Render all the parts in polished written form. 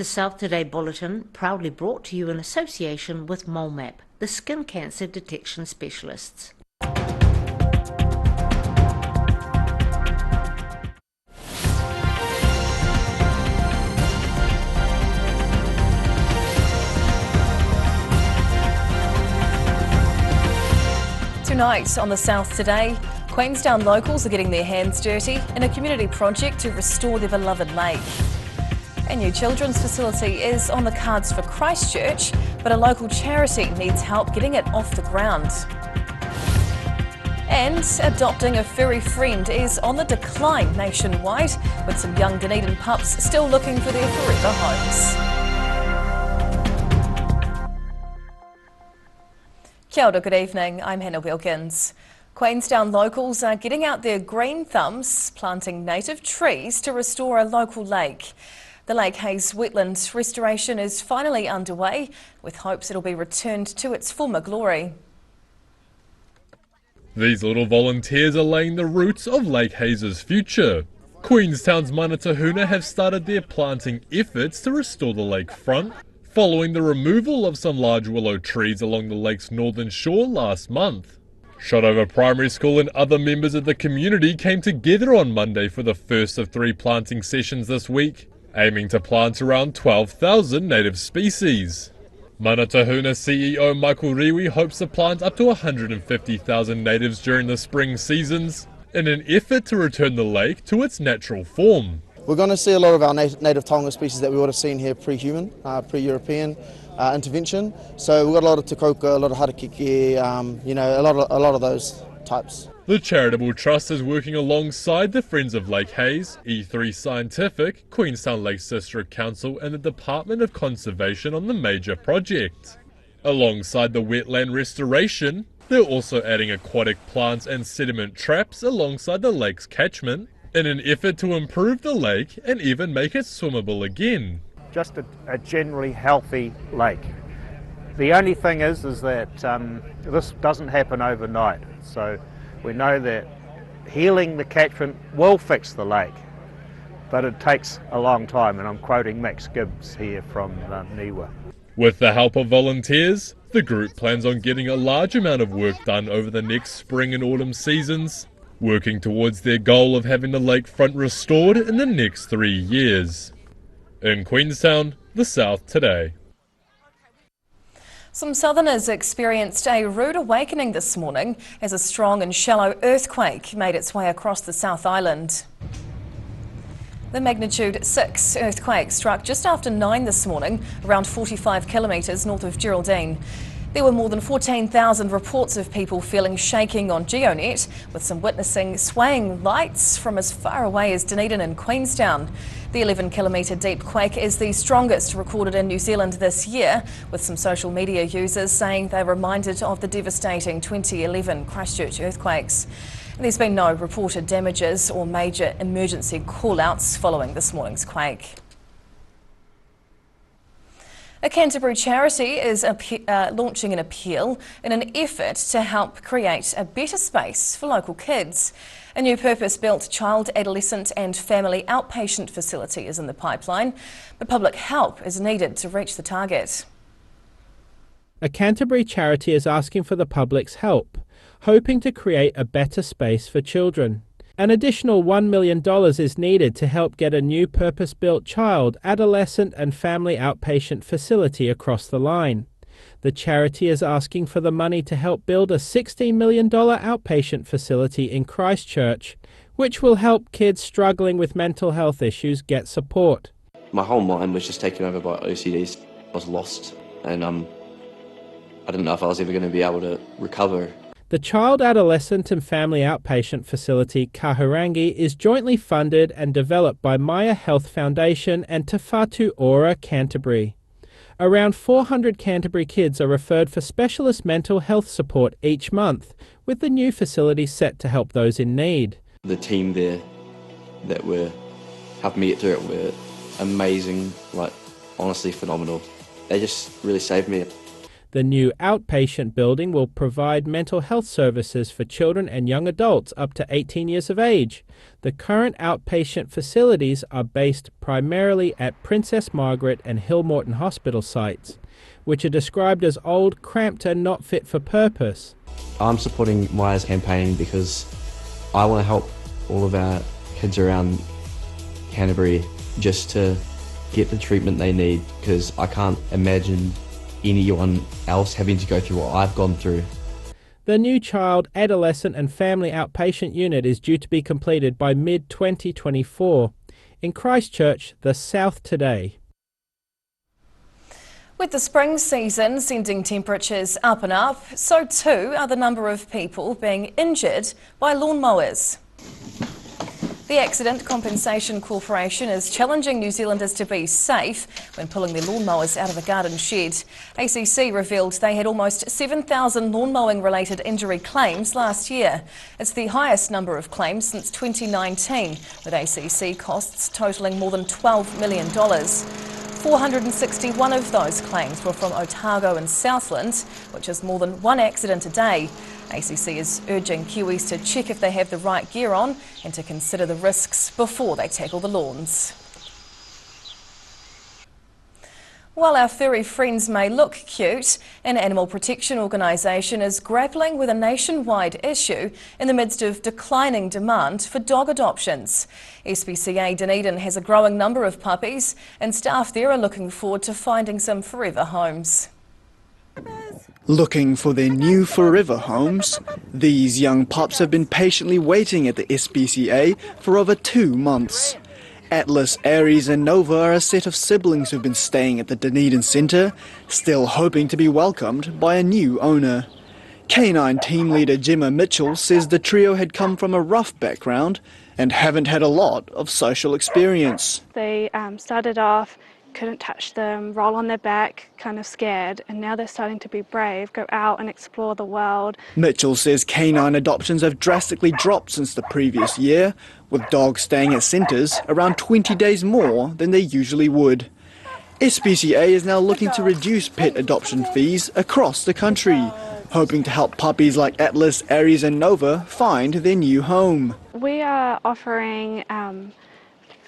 The South Today Bulletin, proudly brought to you in association with MoleMap, the skin cancer detection specialists. Tonight on the South Today, Queenstown locals are getting their hands dirty in a community project to restore their beloved lake. A new children's facility is on the cards for Christchurch, but a local charity needs help getting it off the ground. And adopting a furry friend is on the decline nationwide, with some young Dunedin pups still looking for their forever homes. Kia ora, good evening, I'm Hannah Wilkins. Queenstown locals are getting out their green thumbs, planting native trees to restore a local lake. The Lake Hayes wetland restoration is finally underway, with hopes it'll be returned to its former glory. These little volunteers are laying the roots of Lake Hayes' future. Queenstown's Mana Tahuna have started their planting efforts to restore the lakefront, following the removal of some large willow trees along the lake's northern shore last month. Shotover Primary School and other members of the community came together on Monday for the first of 3 planting sessions this week, aiming to plant around 12,000 native species. Mana Tahuna CEO Michael Riwi hopes to plant up to 150,000 natives during the spring seasons, in an effort to return the lake to its natural form. We're going to see a lot of our native taonga species that we would have seen here pre-human, pre-European intervention. So we've got a lot of tukoka, a lot of harakiki, a lot of those types. The charitable trust is working alongside the Friends of Lake Hayes, E3 Scientific, Queenstown Lakes District Council and the Department of Conservation on the major project. Alongside the wetland restoration, they're also adding aquatic plants and sediment traps alongside the lake's catchment, in an effort to improve the lake and even make it swimmable again. Just a generally healthy lake. The only thing is that this doesn't happen overnight. So we know that healing the catchment will fix the lake, but it takes a long time, and I'm quoting Max Gibbs here from Niwa. With the help of volunteers, the group plans on getting a large amount of work done over the next spring and autumn seasons, working towards their goal of having the lakefront restored in the next 3 years. In Queenstown, the South Today. Some southerners experienced a rude awakening this morning as a strong and shallow earthquake made its way across the South Island. The magnitude 6 earthquake struck just after 9 this morning, around 45 kilometres north of Geraldine. There were more than 14,000 reports of people feeling shaking on GeoNet, with some witnessing swaying lights from as far away as Dunedin and Queenstown. The 11-kilometre deep quake is the strongest recorded in New Zealand this year, with some social media users saying they're reminded of the devastating 2011 Christchurch earthquakes. There's been no reported damages or major emergency call-outs following this morning's quake. A Canterbury charity is launching an appeal in an effort to help create a better space for local kids. A new purpose-built child, adolescent and family outpatient facility is in the pipeline, but public help is needed to reach the target. A Canterbury charity is asking for the public's help, hoping to create a better space for children. An additional $1 million is needed to help get a new purpose-built child, adolescent and family outpatient facility across the line. The charity is asking for the money to help build a $16 million outpatient facility in Christchurch, which will help kids struggling with mental health issues get support. My whole mind was just taken over by OCDs. I was lost, and I didn't know if I was ever going to be able to recover. The Child, Adolescent and Family Outpatient Facility Kahurangi is jointly funded and developed by Maia Health Foundation and Te Whatu Ora Canterbury. Around 400 Canterbury kids are referred for specialist mental health support each month, with the new facility set to help those in need. The team there that were helping me get through it were amazing, honestly phenomenal. They just really saved me. The new outpatient building will provide mental health services for children and young adults up to 18 years of age. The current outpatient facilities are based primarily at Princess Margaret and Hillmorton Hospital sites, which are described as old, cramped and not fit for purpose. I'm supporting Maia's campaign because I want to help all of our kids around Canterbury just to get the treatment they need, because I can't imagine anyone else having to go through what I've gone through. The new child, adolescent and family outpatient unit is due to be completed by mid-2024. In Christchurch, the South today. With the spring season sending temperatures up and up, so too are the number of people being injured by lawnmowers. The Accident Compensation Corporation is challenging New Zealanders to be safe when pulling their lawnmowers out of a garden shed. ACC revealed they had almost 7,000 lawn mowing related injury claims last year. It's the highest number of claims since 2019, with ACC costs totalling more than $12 million. 461 of those claims were from Otago and Southland, which is more than one accident a day. ACC is urging Kiwis to check if they have the right gear on and to consider the risks before they tackle the lawns. While our furry friends may look cute, an animal protection organisation is grappling with a nationwide issue in the midst of declining demand for dog adoptions. SPCA Dunedin has a growing number of puppies, and staff there are looking forward to finding some forever homes. Looking for their new forever homes, these young pups have been patiently waiting at the SPCA for over 2 months. Atlas, Aries and Nova are a set of siblings who've been staying at the Dunedin Centre, still hoping to be welcomed by a new owner. Canine team leader Gemma Mitchell says the trio had come from a rough background and haven't had a lot of social experience. They started off, couldn't touch them, roll on their back, kind of scared, and now they're starting to be brave, go out and explore the world. Mitchell says canine adoptions have drastically dropped since the previous year, with dogs staying at centres around 20 days more than they usually would. SPCA is now looking to reduce pet adoption fees across the country, hoping to help puppies like Atlas, Aries and Nova find their new home. We are offering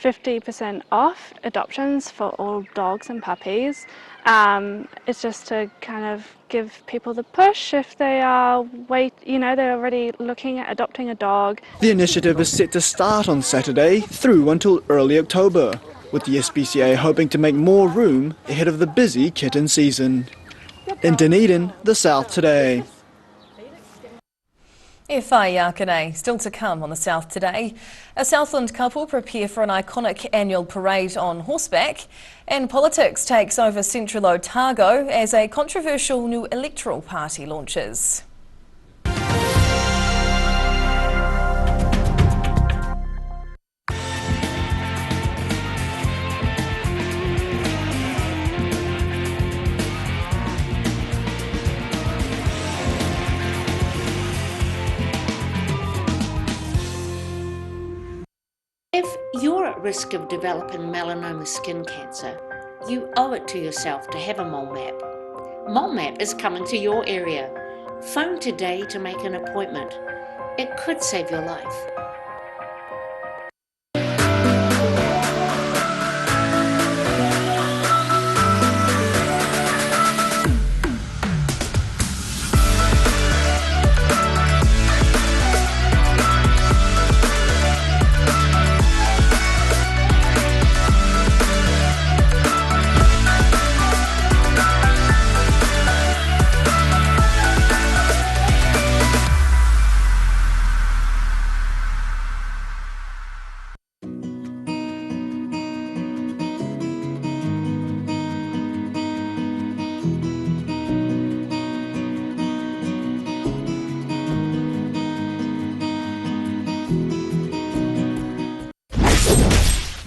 50% off adoptions for all dogs and puppies. It's just to kind of give people the push if they are they're already looking at adopting a dog. The initiative is set to start on Saturday through until early October, with the SPCA hoping to make more room ahead of the busy kitten season. In Dunedin, the South today. Whaiakane, still to come on the South today. A Southland couple prepare for an iconic annual parade on horseback, and politics takes over central Otago as a controversial new electoral party launches. If you're at risk of developing melanoma skin cancer, you owe it to yourself to have a mole map. Mole map is coming to your area. Phone today to make an appointment. It could save your life.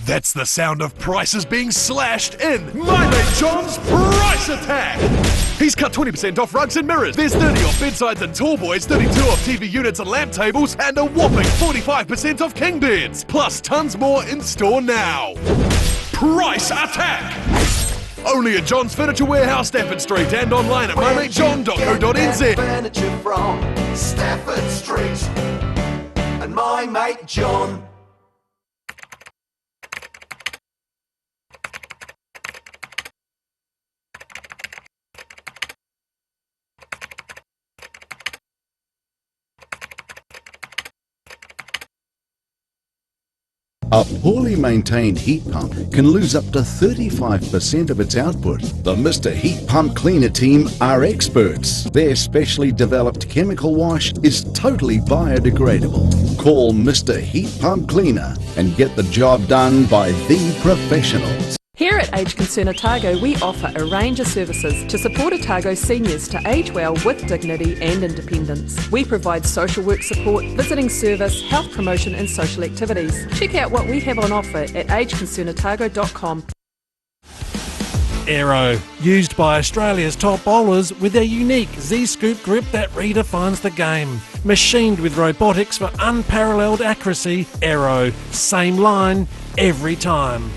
That's the sound of prices being slashed in My Mate John's Price Attack! He's cut 20% off rugs and mirrors. There's 30 off bedsides and tall boys, 32 off TV units and lamp tables, and a whopping 45% off king beds. Plus tons more in store now. Price Attack! Only at John's Furniture Warehouse, Stafford Street, and online at mymatejohn.co.nz. Furniture from Stafford Street and My Mate John. A poorly maintained heat pump can lose up to 35% of its output. The Mr. Heat Pump Cleaner team are experts. Their specially developed chemical wash is totally biodegradable. Call Mr. Heat Pump Cleaner and get the job done by the professionals. Here at Age Concern Otago, we offer a range of services to support Otago seniors to age well with dignity and independence. We provide social work support, visiting service, health promotion and social activities. Check out what we have on offer at ageconcernotago.com. Aero, used by Australia's top bowlers with their unique Z-scoop grip that redefines the game. Machined with robotics for unparalleled accuracy, Aero, same line, every time.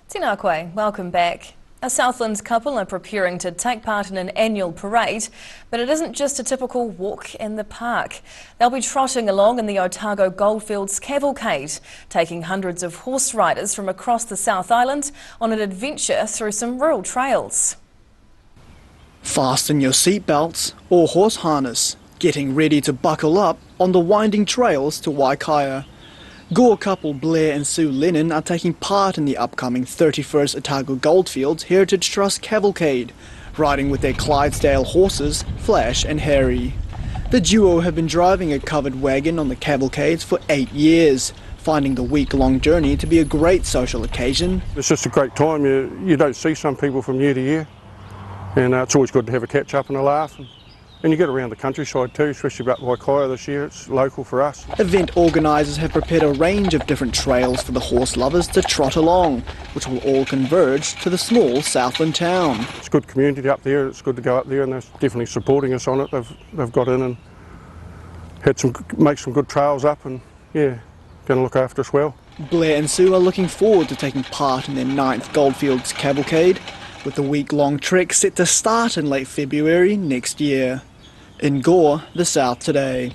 Tēnā koe, welcome back. A Southland couple are preparing to take part in an annual parade, but it isn't just a typical walk in the park. They'll be trotting along in the Otago Goldfields cavalcade, taking hundreds of horse riders from across the South Island on an adventure through some rural trails. Fasten your seatbelts or horse harness, getting ready to buckle up on the winding trails to Waikaia. Gore couple Blair and Sue Lennon are taking part in the upcoming 31st Otago Goldfields Heritage Trust Cavalcade, riding with their Clydesdale horses, Flash and Harry. The duo have been driving a covered wagon on the cavalcades for 8 years, finding the week-long journey to be a great social occasion. It's just a great time. You don't see some people from year to year, and it's always good to have a catch-up and a laugh. And you get around the countryside too, especially up Waikaia this year. It's local for us. Event organisers have prepared a range of different trails for the horse lovers to trot along, which will all converge to the small Southland town. It's a good community up there. It's good to go up there, and they're definitely supporting us on it. They've got in and make some good trails up, and yeah, going to look after us well. Blair and Sue are looking forward to taking part in their 9th Goldfields Cavalcade, with the week-long trek set to start in late February next year. In Gore, the South Today.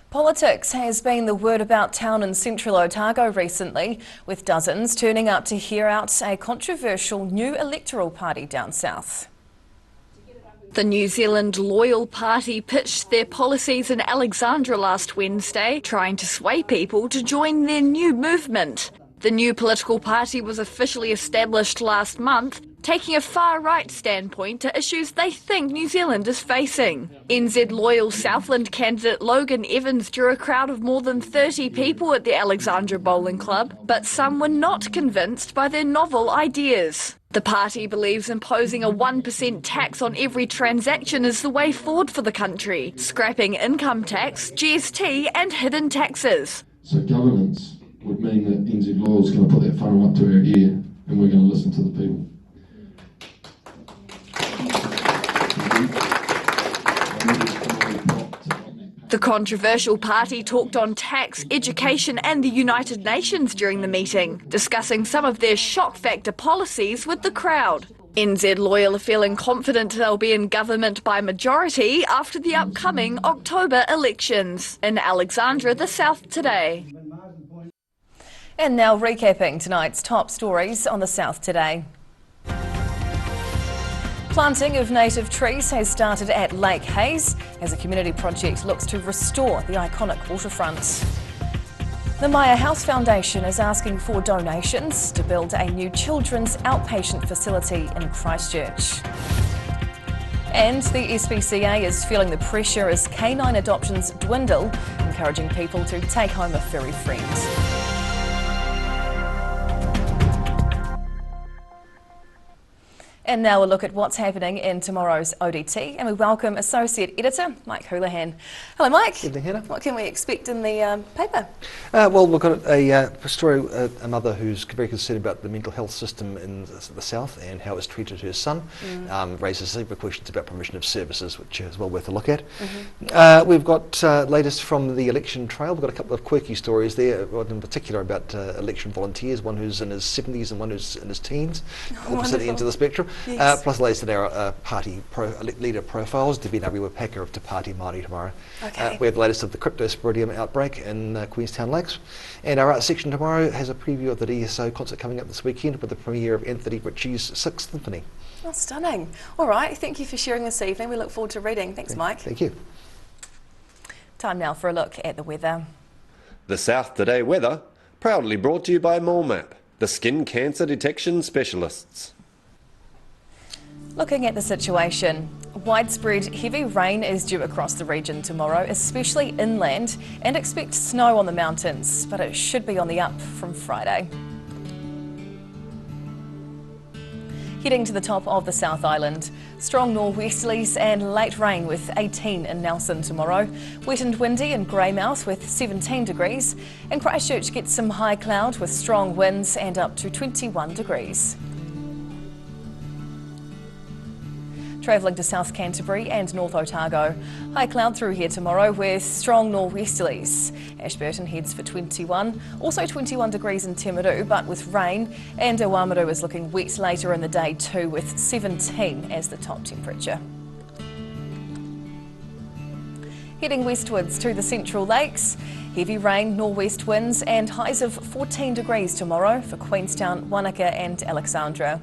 Politics has been the word about town in central Otago recently, with dozens turning up to hear out a controversial new electoral party down south. The New Zealand Loyal Party pitched their policies in Alexandra last Wednesday, trying to sway people to join their new movement. The new political party was officially established last month, taking a far-right standpoint to issues they think New Zealand is facing. NZ Loyal Southland candidate Logan Evans drew a crowd of more than 30 people at the Alexandra Bowling Club, but some were not convinced by their novel ideas. The party believes imposing a 1% tax on every transaction is the way forward for the country, scrapping income tax, GST and hidden taxes. So governance would mean that NZ Loyal is going to put that funnel up to our ear and we're going to listen to the people. The controversial party talked on tax, education and the United Nations during the meeting, discussing some of their shock factor policies with the crowd. NZ Loyal are feeling confident they'll be in government by majority after the upcoming October elections. In Alexandra, the South Today. And now recapping tonight's top stories on the South Today. Planting of native trees has started at Lake Hayes as a community project looks to restore the iconic waterfront. The Maia Health Foundation is asking for donations to build a new children's outpatient facility in Christchurch. And the SPCA is feeling the pressure as canine adoptions dwindle, encouraging people to take home a furry friend. And now a look at what's happening in tomorrow's ODT, and we welcome Associate Editor Mike Houlihan. Hello Mike. Good evening, Hannah. What can we expect in the paper? Well, we've got a story, a mother who's very concerned about the mental health system in the south and how it's treated her son. Raises several questions about provision of services, which is well worth a look at. We've got latest from the election trail. We've got a couple of quirky stories there, one in particular about election volunteers, one who's in his 70s and one who's in his teens, opposite ends of the spectrum. Yes. Plus latest in our party leader profiles. Davina Rewa-Packer of Te Pāti Māori tomorrow. Okay. We have the latest of the cryptosporidium outbreak in Queenstown Lakes. And our art section tomorrow has a preview of the DSO concert coming up this weekend with the premiere of Anthony Ritchie's 6th Symphony. Oh, stunning. All right, thank you for sharing this evening. We look forward to reading. Thanks, Mike. Thank you. Time now for a look at the weather. The South Today weather, proudly brought to you by MoleMap, the skin cancer detection specialists. Looking at the situation, widespread heavy rain is due across the region tomorrow, especially inland, and expect snow on the mountains, but it should be on the up from Friday. Heading to the top of the South Island, strong nor'westerlies and late rain with 18 in Nelson tomorrow. Wet and windy in Greymouth with 17 degrees, and Christchurch gets some high cloud with strong winds and up to 21 degrees. Travelling to South Canterbury and North Otago. High cloud through here tomorrow with strong nor'westerlies. Ashburton heads for 21, also 21 degrees in Timaru, but with rain, and Oamaru is looking wet later in the day too, with 17 as the top temperature. Heading westwards to the Central Lakes. Heavy rain, nor'west winds and highs of 14 degrees tomorrow for Queenstown, Wanaka and Alexandra.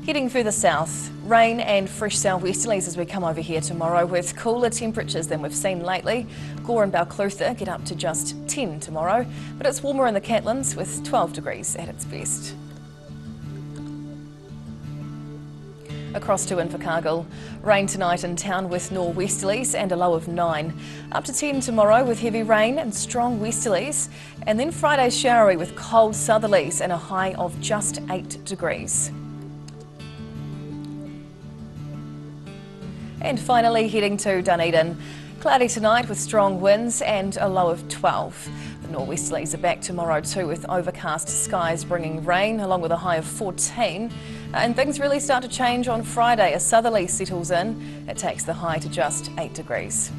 Heading further south, rain and fresh southwesterlies as we come over here tomorrow with cooler temperatures than we've seen lately. Gore and Balclutha get up to just 10 tomorrow, but it's warmer in the Catlins with 12 degrees at its best. Across to Invercargill, rain tonight in town with nor'westerlies and a low of 9. Up to 10 tomorrow with heavy rain and strong westerlies, and then Friday showery with cold southerlies and a high of just 8 degrees. And finally heading to Dunedin. Cloudy tonight with strong winds and a low of 12. The nor'westerlies are back tomorrow too with overcast skies bringing rain along with a high of 14. And things really start to change on Friday as southerly settles in. It takes the high to just 8 degrees.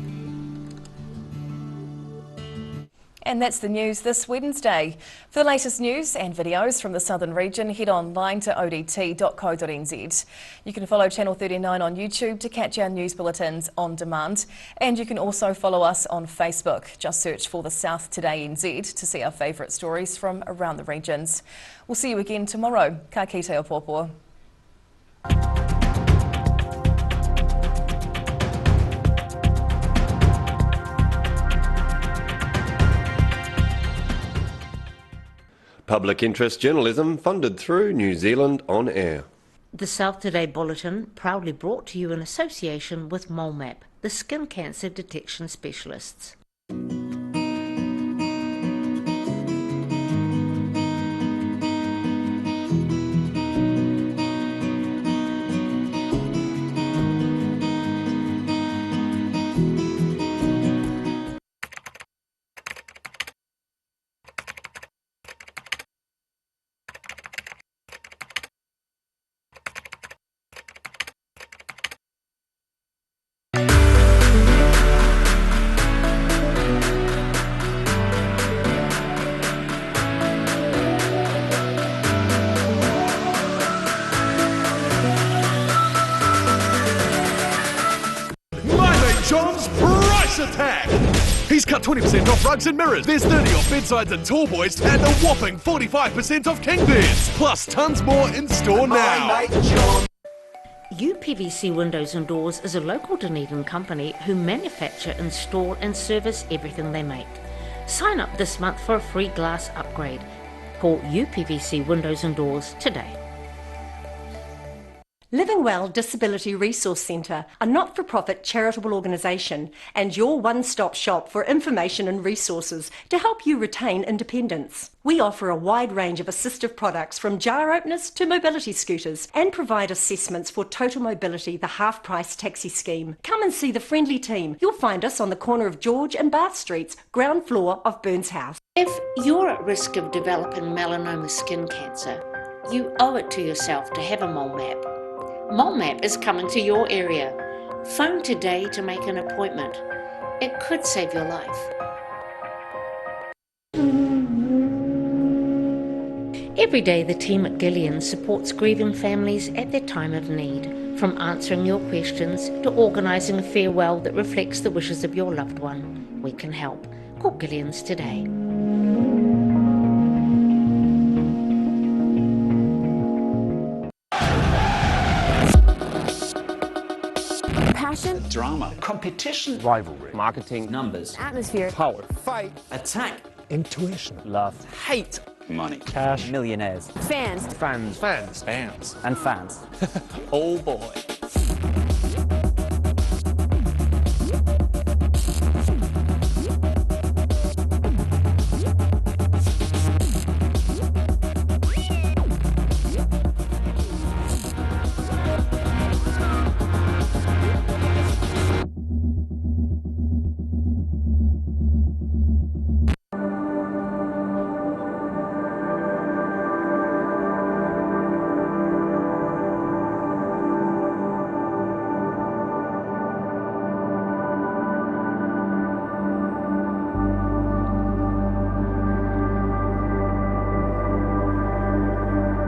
And that's the news this Wednesday. For the latest news and videos from the southern region, head online to odt.co.nz. You can follow Channel 39 on YouTube to catch our news bulletins on demand. And you can also follow us on Facebook. Just search for the South Today NZ to see our favourite stories from around the regions. We'll see you again tomorrow. Ka kite o pōpō. Public interest journalism funded through New Zealand On Air. The South Today Bulletin, proudly brought to you in association with MoleMap, the skin cancer detection specialists. John's price attack! He's cut 20% off rugs and mirrors. There's 30 off bedsides and tall boys, and a whopping 45% off king beds. Plus tons more in store now. UPVC Windows and Doors is a local Dunedin company who manufacture, install and service everything they make. Sign up this month for a free glass upgrade. Call UPVC Windows and Doors today. Living Well Disability Resource Centre, a not-for-profit charitable organisation and your one-stop shop for information and resources to help you retain independence. We offer a wide range of assistive products from jar openers to mobility scooters and provide assessments for Total Mobility, the half-price taxi scheme. Come and see the friendly team. You'll find us on the corner of George and Bath Streets, ground floor of Burns House. If you're at risk of developing melanoma skin cancer, you owe it to yourself to have a mole map. Mole Map is coming to your area. Phone today to make an appointment. It could save your life. Every day the team at Gillian supports grieving families at their time of need, from answering your questions to organising a farewell that reflects the wishes of your loved one. We can help. Call Gillian's today. Passion, drama, competition, rivalry, marketing, numbers, atmosphere, power, fight, attack, intuition, love, hate, money, cash, millionaires, fans, and fans. Oh boy.